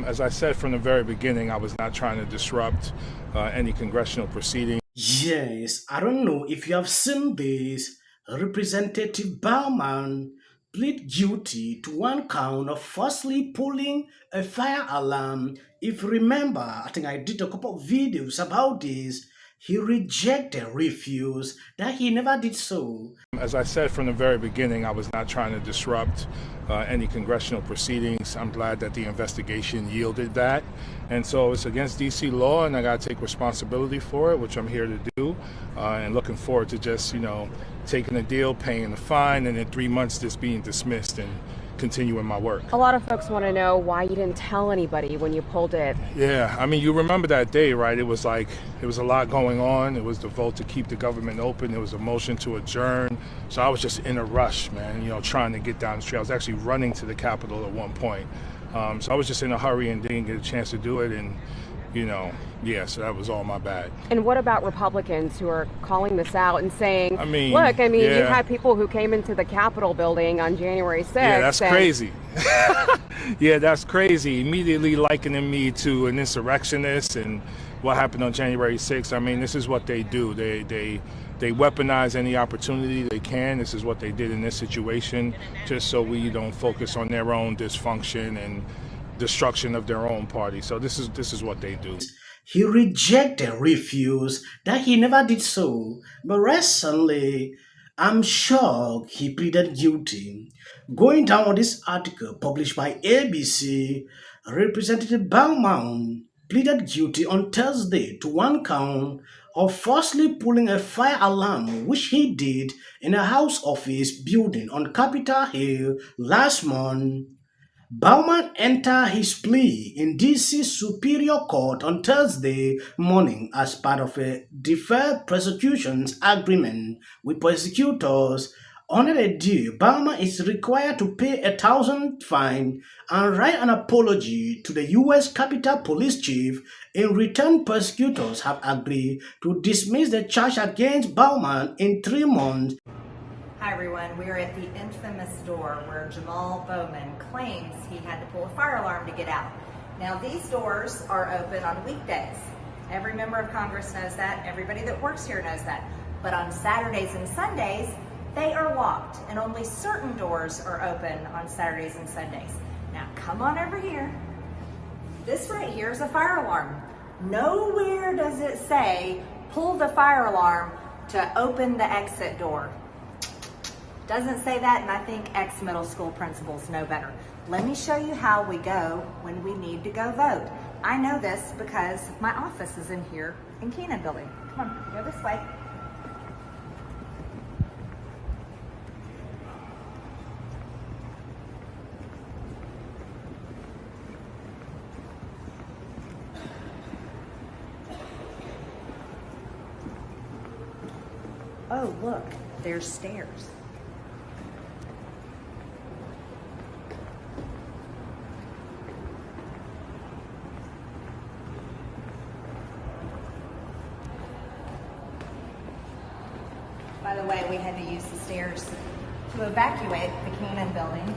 As I said from the very beginning, I was not trying to disrupt any congressional proceedings. Yes, I don't know if you have seen this. Representative Bowman plead guilty to one count of falsely pulling a fire alarm. If you remember, I think I did a couple of videos about this. He refused that he never did so. As I said from the very beginning, I was not trying to disrupt any congressional proceedings. I'm glad that the investigation yielded that. And so it's against DC law, and I got to take responsibility for it, which I'm here to do. And looking forward to just, taking a deal, paying the fine, and in 3 months just being dismissed and continuing my work. A lot of folks want to know why you didn't tell anybody when you pulled it. Yeah, I mean, you remember that day, right? It was a lot going on. It was the vote to keep the government open. There was a motion to adjourn. So I was just in a rush, man, trying to get down the street. I was actually running to the Capitol at one point. So I was just in a hurry and didn't get a chance to do it. And, so that was all my bad. And what about Republicans who are calling this out and saying, yeah. You had people who came into the Capitol building on January 6th. Yeah, that's crazy. Yeah, that's crazy. Immediately likening me to an insurrectionist and what happened on January 6th. I mean, this is what they do. They weaponize any opportunity they can. This is what they did in this situation, just so we don't focus on their own dysfunction and destruction of their own party. So this is what they do. He refused that he never did so. But recently, I'm shocked he pleaded guilty. Going down on this article published by ABC, Representative Bowman pleaded guilty on Thursday to one count of falsely pulling a fire alarm, which he did in a house office building on Capitol Hill last month. Bowman entered his plea in D.C. Superior Court on Thursday morning as part of a deferred prosecution's agreement with prosecutors. Under the deal, Bowman is required to pay a $1,000 fine and write an apology to the U.S. Capitol Police Chief. In return, prosecutors have agreed to dismiss the charge against Bowman in 3 months. Hi everyone, we are at the infamous door where Jamaal Bowman claims he had to pull a fire alarm to get out. Now these doors are open on weekdays. Every member of Congress knows that, everybody that works here knows that. But on Saturdays and Sundays, they are locked and only certain doors are open on Saturdays and Sundays. Now come on over here. This right here is a fire alarm. Nowhere does it say, pull the fire alarm to open the exit door. Doesn't say that, and I think ex-middle school principals know better. Let me show you how we go when we need to go vote. I know this because my office is in here in Keenan Building. Come on, go this way. Oh, look, there's stairs. By the way, we had to use the stairs to evacuate the Keenan Building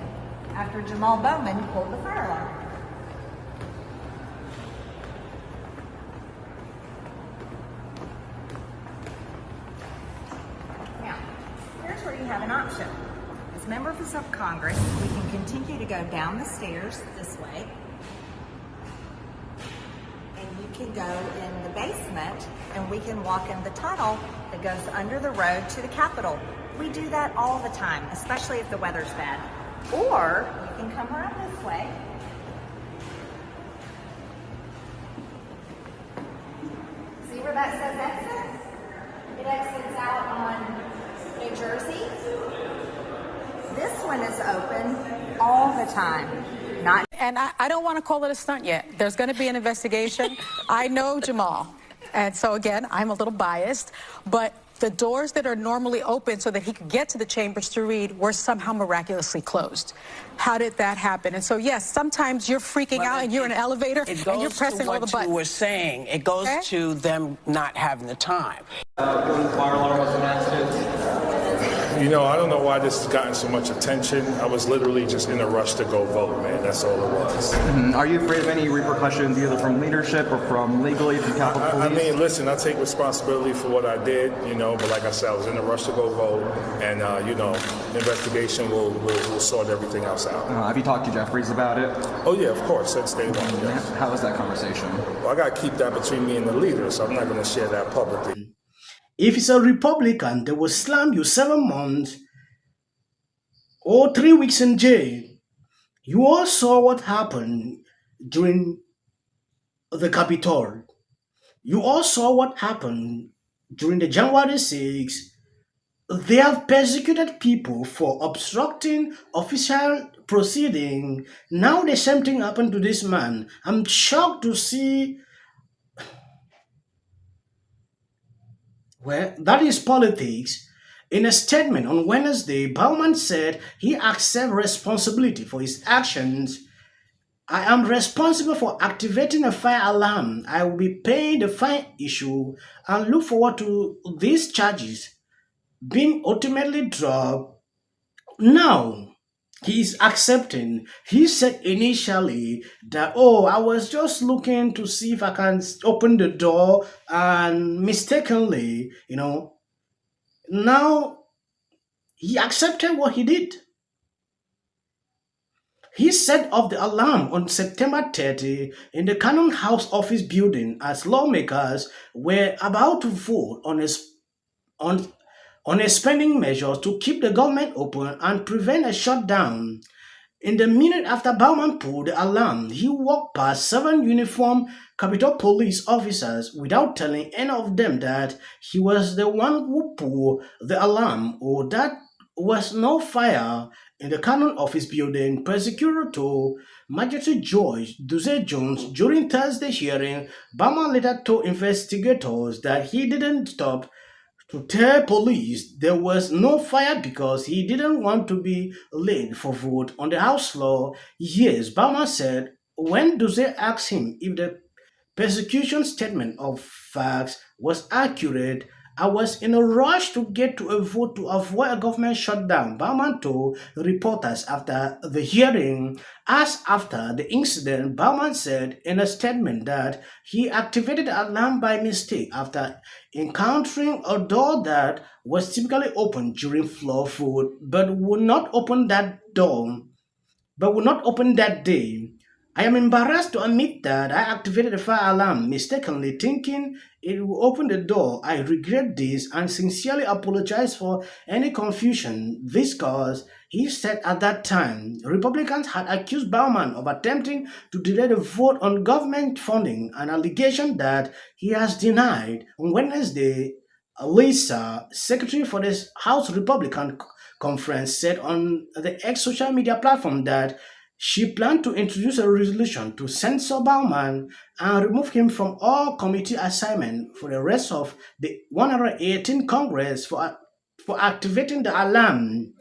after Jamaal Bowman pulled the fire alarm. Now, here's where you have an option. As members of Congress, we can continue to go down the stairs this way, and you can go in the basement and we can walk in the tunnel that goes under the road to the Capitol. We do that all the time, especially if the weather's bad. Or you can come around this way. See where that says exit? It exits out on New Jersey. This one is open all the time. And I don't want to call it a stunt yet. There's going to be an investigation. I know Jamaal. And so, again, I'm a little biased. But the doors that are normally open so that he could get to the chambers to read were somehow miraculously closed. How did that happen? And so, yes, sometimes you're freaking out and you're in an elevator and you're pressing all the buttons. What you were saying, it goes to them not having the time. When the fire alarm was enacted, I don't know why this has gotten so much attention. I was literally just in a rush to go vote, man. That's all it was. Are you afraid of any repercussions, either from leadership or from legally from Capitol Police? I mean, listen, I take responsibility for what I did, but like I said, I was in a rush to go vote, and, the investigation will sort everything else out. Have you talked to Jeffries about it? Oh, yeah, of course, since day one, yes. How was that conversation? Well, I got to keep that between me and the leader, so I'm not going to share that publicly. If it's a Republican, they will slam you 7 months or 3 weeks in jail. You all saw what happened during the Capitol. You all saw what happened during the January 6th. They have persecuted people for obstructing official proceeding. Now the same thing happened to this man. I'm shocked to see. Well, that is politics. In a statement on Wednesday, Bowman said he accepts responsibility for his actions. I am responsible for activating a fire alarm. I will be paying the fine issue and look forward to these charges being ultimately dropped. Now, he is accepting. He said initially that, I was just looking to see if I can open the door, and mistakenly, now he accepted what he did. He set off the alarm on September 30 in the Cannon House office building as lawmakers were about to vote on a spending measure to keep the government open and prevent a shutdown. In the minute after Bowman pulled the alarm, he walked past 7 uniformed Capitol Police officers without telling any of them that he was the one who pulled the alarm or that was no fire in the Cannon office building. Prosecutor told Magistrate George Duze Jones during Thursday's hearing. Bowman later told investigators that he didn't stop to tell police there was no fire because he didn't want to be late for vote on the House floor. Yes, Bowman said when Duze asked him if the prosecution statement of facts was accurate, I was in a rush to get to a vote to avoid a government shutdown, Bowman told reporters after the hearing. As after the incident, Bowman said in a statement that he activated the alarm by mistake after encountering a door that was typically open during floor vote but would not open that day. I am embarrassed to admit that I activated the fire alarm mistakenly, thinking it would open the door. I regret this and sincerely apologize for any confusion this caused, he said at that time. Republicans had accused Bowman of attempting to delay the vote on government funding, an allegation that he has denied. On Wednesday, Lisa, secretary for the House Republican Conference, said on the X social media platform that she planned to introduce a resolution to censor Bowman and remove him from all committee assignment for the rest of the 118th Congress for activating the alarm.